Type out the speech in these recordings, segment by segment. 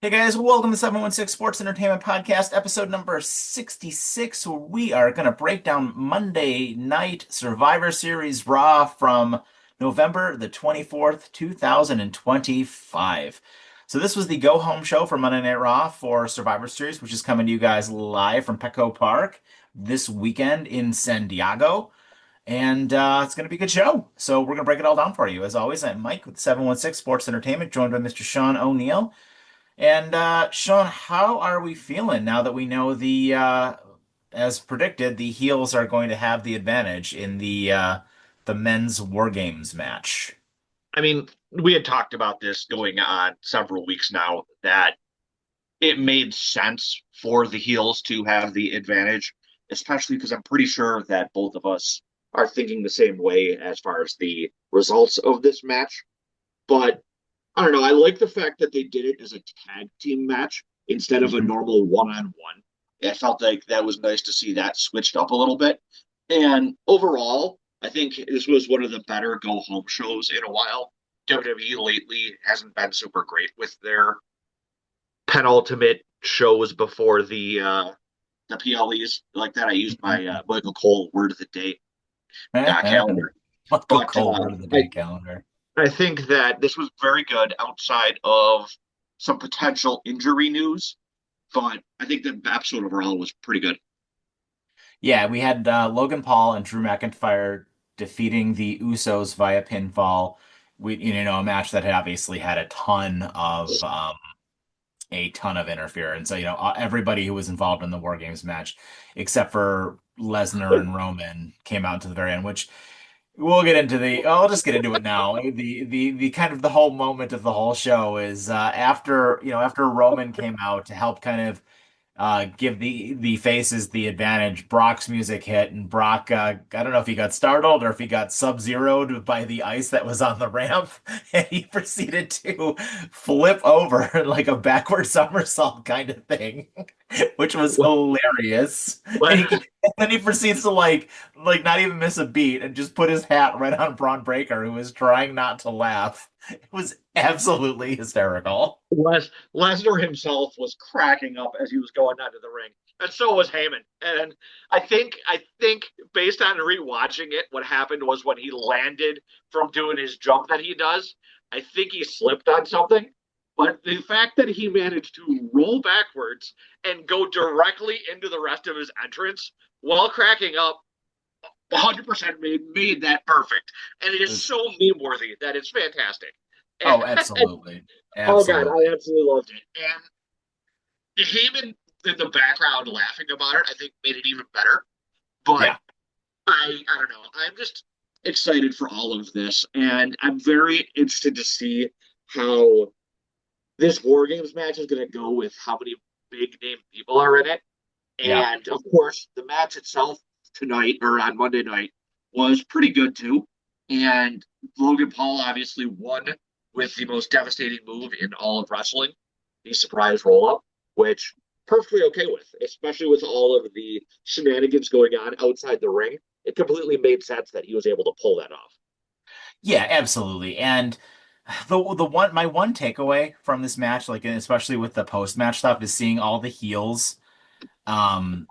Hey guys, welcome to 716 Sports Entertainment Podcast, episode number 66, where we are going to break down Monday Night Survivor Series Raw from November the 24th, 2025. So this was the go-home show for Monday Night Raw for Survivor Series, which is coming to you guys live from Petco Park this weekend in San Diego. And it's going to be a good show. So we're going to break it all down for you. As always, I'm Mike with 716 Sports Entertainment, joined by Mr. Sean O'Neill. And Sean, how are we feeling now that we know as predicted, the heels are going to have the advantage in the men's WarGames match? I mean, we had talked about this going on several weeks now that it made sense for the heels to have the advantage, especially because I'm pretty sure that both of us are thinking the same way as far as the results of this match. But I don't know. I like the fact that they did it as a tag team match instead of a Mhm. normal one-on-one. It felt like that was nice to see that switched up a little bit. And overall, I think this was one of the better go home shows in a while. WWE lately hasn't been super great with their penultimate shows before the PLEs like that. I used my Michael Cole word of the day calendar, Michael but Cole, word of the day calendar. I think that this was very good outside of some potential injury news, but I think the episode overall was pretty good. Yeah, we had Logan Paul and Drew McIntyre defeating the Usos via pinfall. A match that had obviously had a ton of interference. So, everybody who was involved in the War Games match, except for Lesnar and Roman, came out to the very end, which we'll get into I'll just get into it now. The kind of the whole moment of the whole show is after Roman came out to help kind of give the faces the advantage. Brock's music hit, and Brock, I don't know if he got startled or if he got sub-zeroed by the ice that was on the ramp, and he proceeded to flip over like a backward somersault kind of thing, which was hilarious. And But then he proceeds to like not even miss a beat and just put his hat right on Braun Breaker, who was trying not to laugh. It was absolutely hysterical. Lesnar himself was cracking up as he was going onto the ring, and so was Heyman. And I think based on rewatching it, what happened was when he landed from doing his jump that he does, I think he slipped on something. But the fact that he managed to roll backwards and go directly into the rest of his entrance while cracking up 100% made that perfect. And it It is was, so meme worthy that it's fantastic. And, oh, absolutely. oh god, Absolutely. I absolutely loved it. And him in the background laughing about it, I think made it even better. But Yeah. I don't know. I'm just excited for all of this, and I'm very interested to see how this War Games match is going to go with how many big name people are in it. Yeah. And of course, the match itself tonight or on Monday night was pretty good too. And Logan Paul obviously won with the most devastating move in all of wrestling, the surprise roll up, which perfectly okay with, especially with all of the shenanigans going on outside the ring. It completely made sense that he was able to pull that off. Yeah, absolutely. And the one my one takeaway from this match, like and especially with the post-match stuff, is seeing all the heels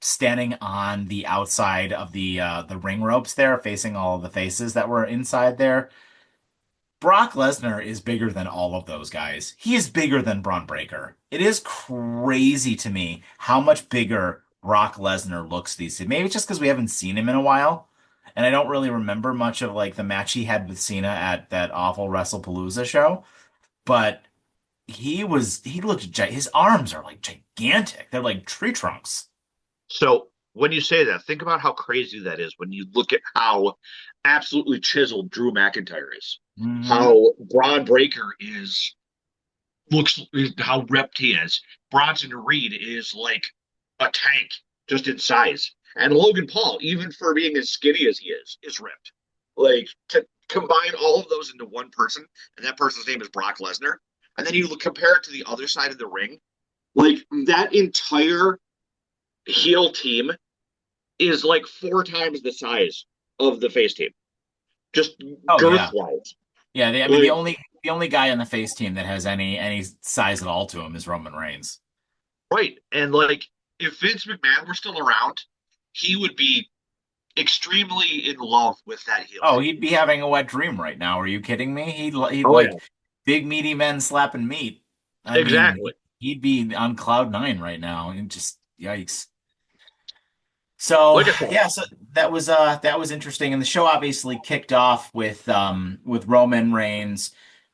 standing on the outside of the ring ropes there, facing all of the faces that were inside there. Brock Lesnar is bigger than all of those guys. He is bigger than Braun Breaker. It is crazy to me how much bigger Brock Lesnar looks these days. Maybe it's just because we haven't seen him in a while, and I don't really remember much of like the match he had with Cena at that awful WrestlePalooza show. But his arms are like gigantic. They're like tree trunks. So when you say that, think about how crazy that is when you look at how absolutely chiseled Drew McIntyre is, Hmm. how Braun Breaker is looks how ripped he is. Bronson Reed is like a tank just in size. And Logan Paul, even for being as skinny as he is ripped. Like to combine all of those into one person, and that person's name is Brock Lesnar, and then you compare it to the other side of the ring, like that entire heel team is like four times the size of the face team, just Oh girth yeah. wise. Yeah, I mean Like, the only guy on the face team that has any size at all to him is Roman Reigns. Right. And like if Vince McMahon were still around, he would be extremely in love with that heel Oh, team. he'd be having a wet dream right now. Are you kidding me? He'd Oh yeah. like big meaty men slapping meat. I mean, Exactly. he'd be on cloud nine right now, and just yikes. So Like I said, yeah, so that was interesting, and the show obviously kicked off with Roman Reigns,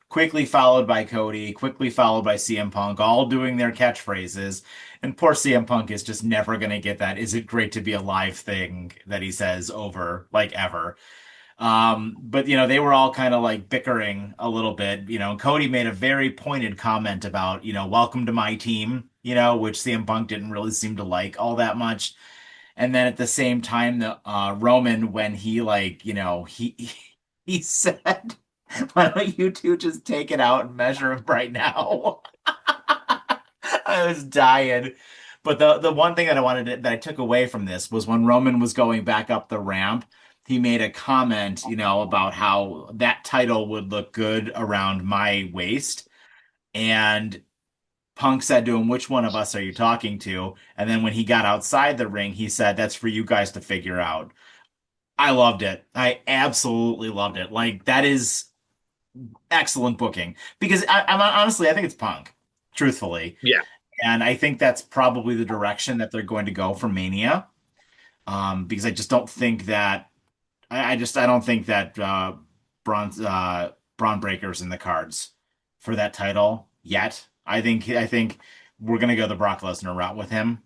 quickly followed by Cody, quickly followed by CM Punk, all doing their catchphrases, and poor CM Punk is just never gonna get that "Is it great to be alive" thing that he says over like ever. But they were all kind of like bickering a little bit. Cody made a very pointed comment about welcome to my team, which CM Punk didn't really seem to like all that much. And then at the same time, the Roman, when he like, he said, "Why don't you two just take it out and measure him right now?" I was dying. But the one thing that that I took away from this was when Roman was going back up the ramp, he made a comment, about how that title would look good around my waist. And Punk said to him, "Which one of us are you talking to?" And then when he got outside the ring, he said, "That's for you guys to figure out." I loved it. I absolutely loved it. Like that is excellent booking because I'm honestly, I think it's Punk, truthfully, yeah. and I think that's probably the direction that they're going to go for Mania. Because I just don't think that I don't think that Braun Breaker's in the cards for that title yet. I think we're gonna go the Brock Lesnar route with him,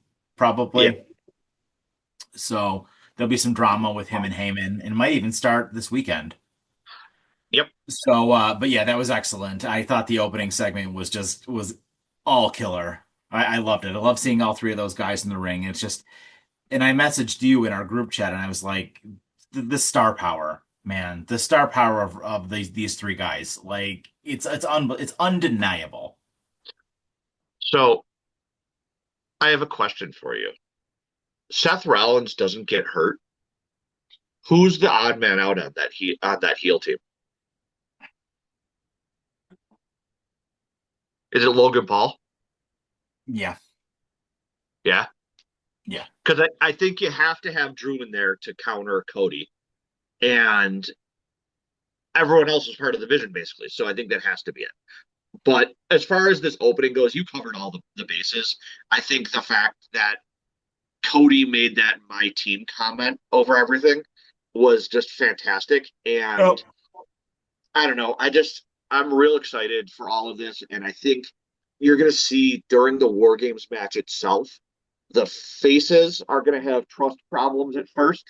Yeah. probably. So there'll be some drama with him and Heyman, and it might even start this weekend. Yep. So, but yeah, that was excellent. I thought the opening segment was all killer. I loved it. I love seeing all three of those guys in the ring. It's just, and I messaged you in our group chat, and I was like, the star power, man, the star power of these three guys, like it's undeniable. So I have a question for you. Seth Rollins doesn't get hurt. Who's the odd man out on that heel team? Is it Logan Paul? Yeah, Yeah. yeah, Because I think you have to have Drew in there to counter Cody. And everyone else is part of the vision, basically. So I think that has to be it. But as far as this opening goes, you covered all the bases. I think the fact that Cody made that my team comment over everything was just fantastic. And oh, I don't know. I'm real excited for all of this. And I think you're going to see during the War Games match itself, the faces are going to have trust problems at first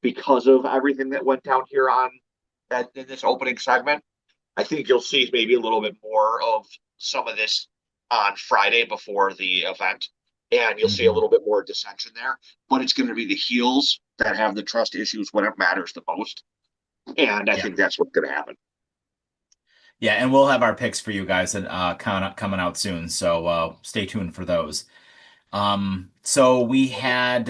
because of everything that went down here on that in this opening segment. I think you'll see maybe a little bit more of some of this on Friday before the event, and you'll see a mhm. little bit more dissension there. But it's going to be the heels that have the trust issues when it matters the most, and I Yeah, think that's what's going to happen. yeah, and we'll have our picks for you guys and coming out soon, so stay tuned for those. So we had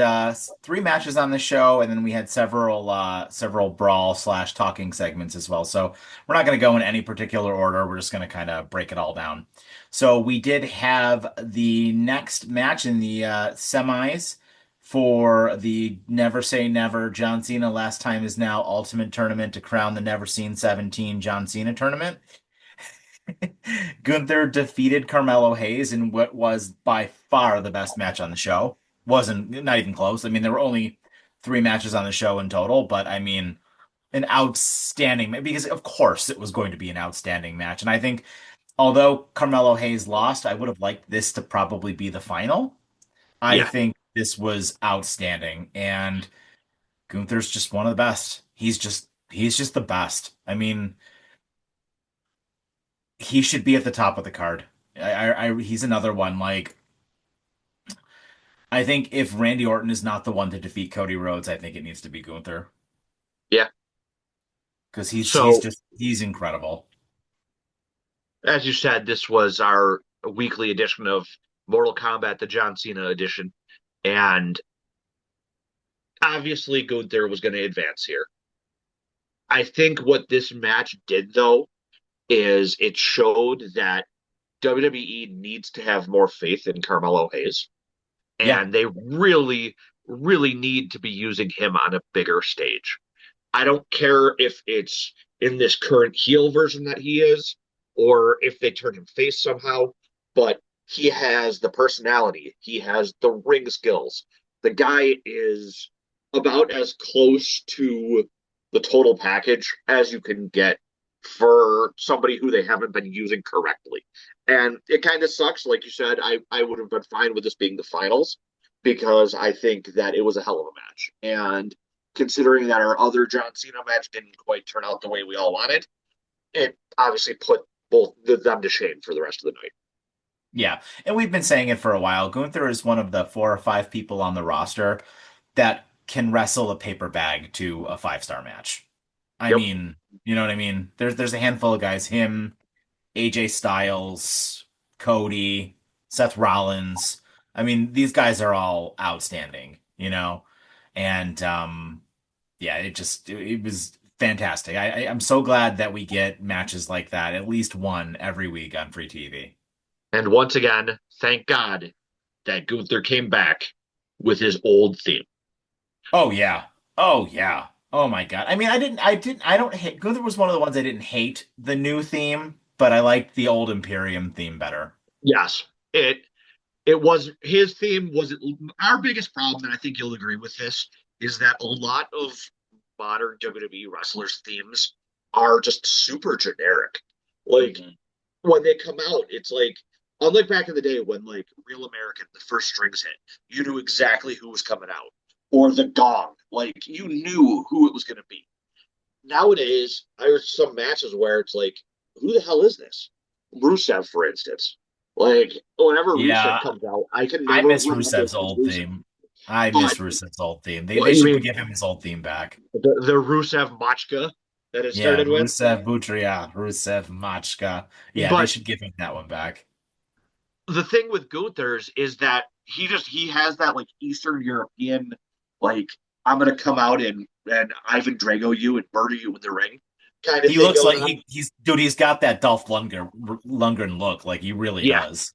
three matches on the show, and then we had several brawl slash talking segments as well. So we're not going to go in any particular order. We're just going to kind of break it all down. So we did have the next match in the semis for the Never Say Never John Cena Last Time Is Now Ultimate Tournament to crown the Never Seen 17 John Cena tournament. Gunther defeated Carmelo Hayes in what was by far the best match on the show. Wasn't not even close. I mean, there were only three matches on the show in total, but I mean, an outstanding because of course it was going to be an outstanding match. And I think although Carmelo Hayes lost, I would have liked this to probably be the final. I Yeah. think this was outstanding, and Gunther's just one of the best. He's just the best. I mean, he should be at the top of the card. He's another one. Like, I think if Randy Orton is not the one to defeat Cody Rhodes, I think it needs to be Gunther Yeah. because he's So, just he's incredible. as you said, this was our weekly edition of Mortal Kombat, the John Cena edition. And obviously, Gunther was going to advance here. I think what this match did, though, is it showed that WWE needs to have more faith in Carmelo Hayes, Yeah. and they really, really need to be using him on a bigger stage. I don't care if it's in this current heel version that he is, or if they turn him face somehow, but he has the personality, he has the ring skills. The guy is about as close to the total package as you can get for somebody who they haven't been using correctly. And it kind of sucks. Like you said, I would have been fine with this being the finals because I think that it was a hell of a match. And considering that our other John Cena match didn't quite turn out the way we all wanted, it obviously put both of them to shame for the rest of the night. Yeah. And we've been saying it for a while. Gunther is one of the 4 or 5 people on the roster that can wrestle a paper bag to a 5-star match. I Yep. mean, you know what I mean? There's a handful of guys, him, AJ Styles, Cody, Seth Rollins. I mean, these guys are all outstanding, you know? And yeah, it was fantastic. I'm so glad that we get matches like that, at least one every week on free TV. And once again, thank God that Gunther came back with his old theme. Oh yeah. Oh yeah. Oh my God. I mean, I don't hate Gunther was one of the ones I didn't hate the new theme, but I liked the old Imperium theme better. Yes, it was his theme was our biggest problem, and I think you'll agree with this, is that a lot of modern WWE wrestlers' themes are just super generic. Like Mhm. when they come out, it's like unlike back in the day when like Real American, the first strings hit, you knew exactly who was coming out. Or the gong, like you knew who it was going to be. Nowadays, there's some matches where it's like, who the hell is this? Rusev, for instance. Like whenever Rusev Yeah, comes out, I can I never miss remember Rusev's who's old Rusev. theme. I miss But Rusev's old theme. They what you should mean give him his old theme back. the Rusev Machka that it Yeah, started with? Rusev Butria, Rusev Machka. Yeah, they But should give him that one back. the thing with Gunthers is that he has that like Eastern European like I'm gonna come out and Ivan Drago you and murder you in the ring kind of He thing looks going like on. he's dude, he's got that Dolph Lundgren look, like he really Yeah, does.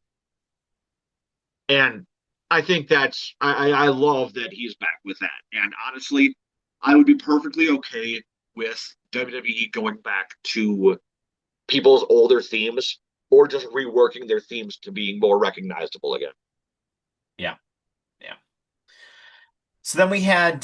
and I think I love that he's back with that. And honestly, I would be perfectly okay with WWE going back to people's older themes or just reworking their themes to being more recognizable again. Yeah, yeah. So then we had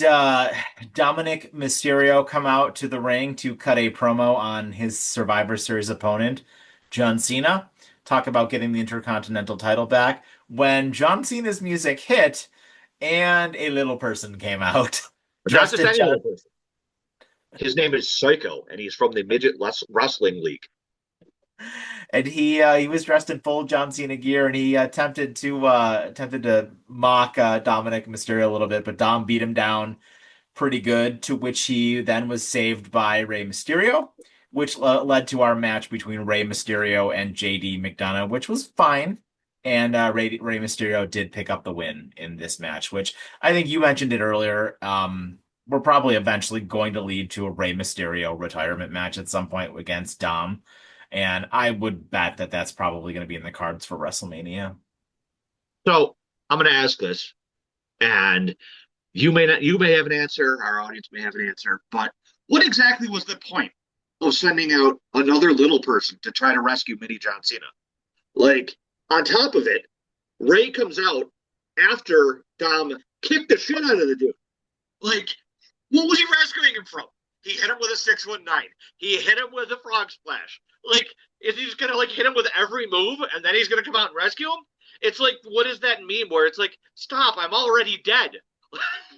Dominic Mysterio come out to the ring to cut a promo on his Survivor Series opponent, John Cena, talk about getting the Intercontinental title back. When John Cena's music hit and a little person came out But not dressed just in any John little person. His name is Psycho, and he's from the Midget Wrestling League. and he was dressed in full John Cena gear, and he attempted to mock Dominic Mysterio a little bit, but Dom beat him down pretty good, to which he then was saved by Rey Mysterio, which led to our match between Rey Mysterio and JD McDonough, which was fine. And Rey Mysterio did pick up the win in this match, which I think you mentioned it earlier. We're probably eventually going to lead to a Rey Mysterio retirement match at some point against Dom. And I would bet that that's probably going to be in the cards for WrestleMania. So I'm going to ask this, and you may have an answer, our audience may have an answer, but what exactly was the point of sending out another little person to try to rescue Mini John Cena? Like, on top of it, Ray comes out after Dom kicked the shit out of the dude. Like, what was he rescuing him from? He hit him with a 619. He hit him with a frog splash. Like, is he just gonna like hit him with every move and then he's gonna come out and rescue him? It's like, what is that meme where it's like, stop, I'm already dead.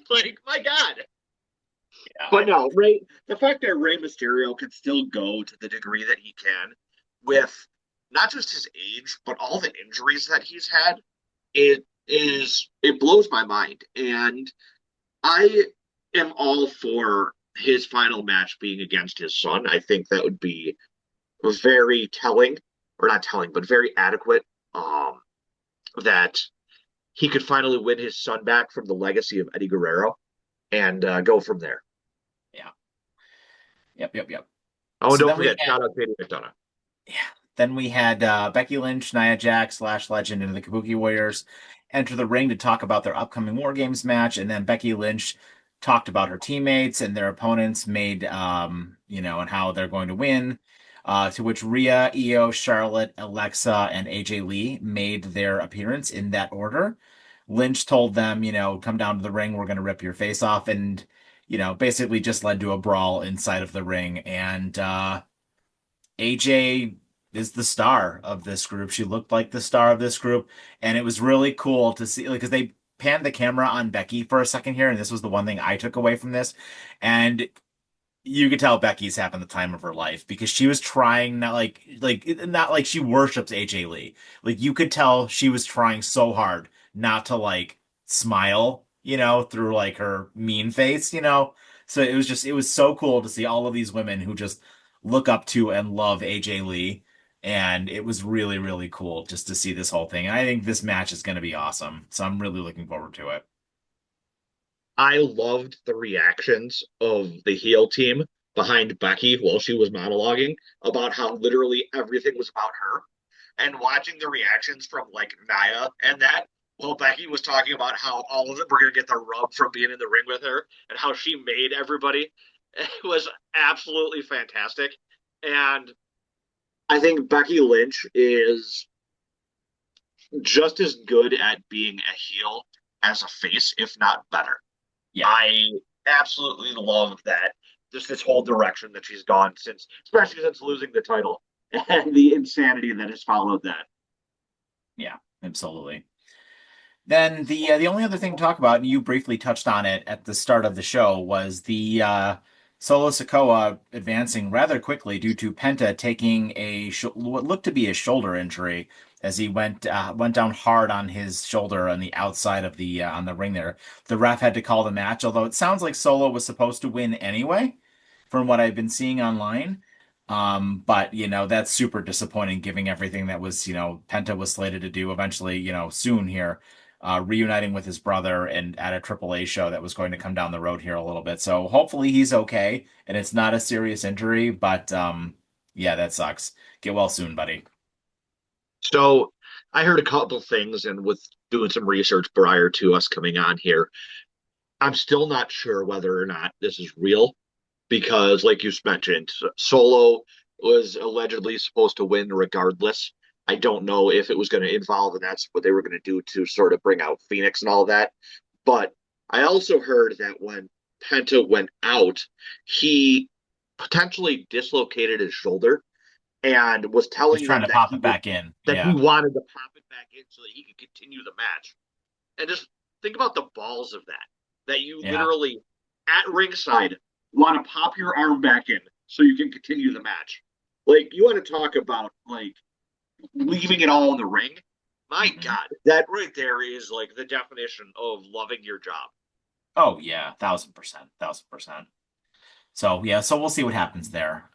Like, my God. Yeah, But no, Ray, the fact that Ray Mysterio can still go to the degree that he can with not just his age, but all the injuries that he's had, it blows my mind. And I am all for his final match being against his son. I think that would be very telling, or not telling, but very adequate. That he could finally win his son back from the legacy of Eddie Guerrero and go from there. yeah, yep, yep, yep. Oh, and So don't then we forget, shout out Katie McDonough. Yeah. Then we had Becky Lynch, Nia Jax, Lash Legend, and the Kabuki Warriors enter the ring to talk about their upcoming War Games match. And then Becky Lynch talked about her teammates and their opponents made, and how they're going to win. To which Rhea, Io, Charlotte, Alexa, and AJ Lee made their appearance in that order. Lynch told them, come down to the ring, we're going to rip your face off. And, basically just led to a brawl inside of the ring. And, AJ is the star of this group. She looked like the star of this group, and it was really cool to see, like, because they panned the camera on Becky for a second here, and this was the one thing I took away from this, and you could tell Becky's having the time of her life because she was trying not like she worships AJ Lee. Like you could tell she was trying so hard not to like smile, through like her mean face, So it was so cool to see all of these women who just look up to and love AJ Lee. And it was really, really cool just to see this whole thing. And I think this match is going to be awesome. So I'm really looking forward to it. I loved the reactions of the heel team behind Becky while she was monologuing about how literally everything was about her. And watching the reactions from like Nia and that, while Becky was talking about how all of them were going to get the rub from being in the ring with her and how she made everybody, it was absolutely fantastic. And I think Becky Lynch is just as good at being a heel as a face, if not better. Yeah. I absolutely love that. Just this whole direction that she's gone since, especially since losing the title and the insanity that has followed that. Yeah, absolutely. Then the only other thing to talk about, and you briefly touched on it at the start of the show, was the Solo Sikoa advancing rather quickly due to Penta taking what looked to be a shoulder injury as he went down hard on his shoulder on the outside of the on the ring there. The ref had to call the match, although it sounds like Solo was supposed to win anyway, from what I've been seeing online. But that's super disappointing, given everything that was Penta was slated to do eventually, soon here, reuniting with his brother and at a AAA show that was going to come down the road here a little bit. So hopefully he's okay and it's not a serious injury. But yeah, that sucks. Get well soon, buddy. So I heard a couple things, and with doing some research prior to us coming on here, I'm still not sure whether or not this is real because, like you mentioned, Solo was allegedly supposed to win regardless. I don't know if it was going to involve, and that's what they were going to do to sort of bring out Phoenix and all that. But I also heard that when Penta went out, he potentially dislocated his shoulder and was He's telling trying them to pop it back in. that he Yeah. wanted to pop it back in so that he could continue the match. And just think about the balls of that. That you Yeah. literally at ringside want to pop your arm back in so you can continue the match. Like you want to talk about like leaving it all in the ring. My hmm God, that right there is like the definition of loving your job. Oh yeah, 1000%, 1000%. So yeah, so we'll see what happens there.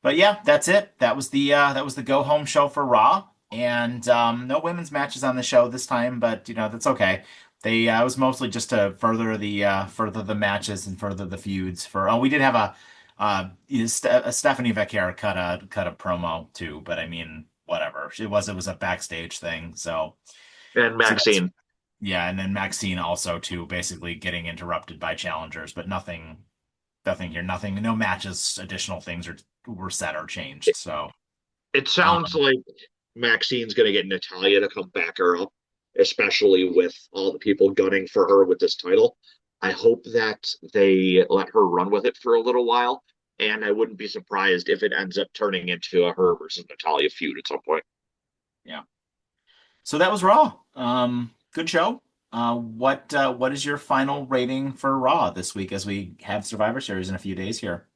But yeah, that's it. That was the go home show for Raw, and no women's matches on the show this time, but that's okay. They it was mostly just to further the matches and further the feuds. We did have a Stephanie Vecchia cut a promo too, but I mean whatever. It was a backstage thing, And so that's Maxine, yeah, and then Maxine also too, basically getting interrupted by challengers, but nothing here, nothing, no matches, additional things were set or changed. it, So, it sounds um, like Maxine's going to get Natalia to come back her up, especially with all the people gunning for her with this title. I hope that they let her run with it for a little while, and I wouldn't be surprised if it ends up turning into a her versus Natalia feud at some point. yeah. So that was Raw. Good show. What is your final rating for Raw this week as we have Survivor Series in a few days here?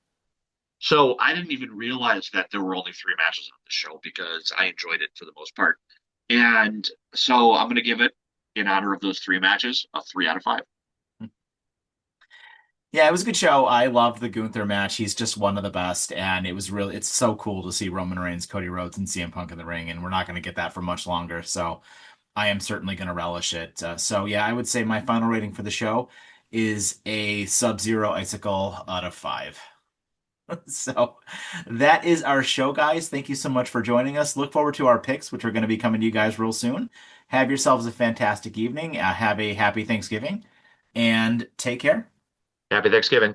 So I didn't even realize that there were only three matches on the show because I enjoyed it for the most part. And so I'm going to give it, in honor of those three matches, a 3 out of 5. Yeah, it was a good show. I loved the Gunther match. He's just one of the best, and it's so cool to see Roman Reigns, Cody Rhodes, and CM Punk in the ring, and we're not going to get that for much longer. So I am certainly going to relish it. So yeah, I would say my final rating for the show is a Sub-Zero Icicle out of 5. So that is our show, guys. Thank you so much for joining us. Look forward to our picks, which are going to be coming to you guys real soon. Have yourselves a fantastic evening. Have a happy Thanksgiving and take care. Happy Thanksgiving.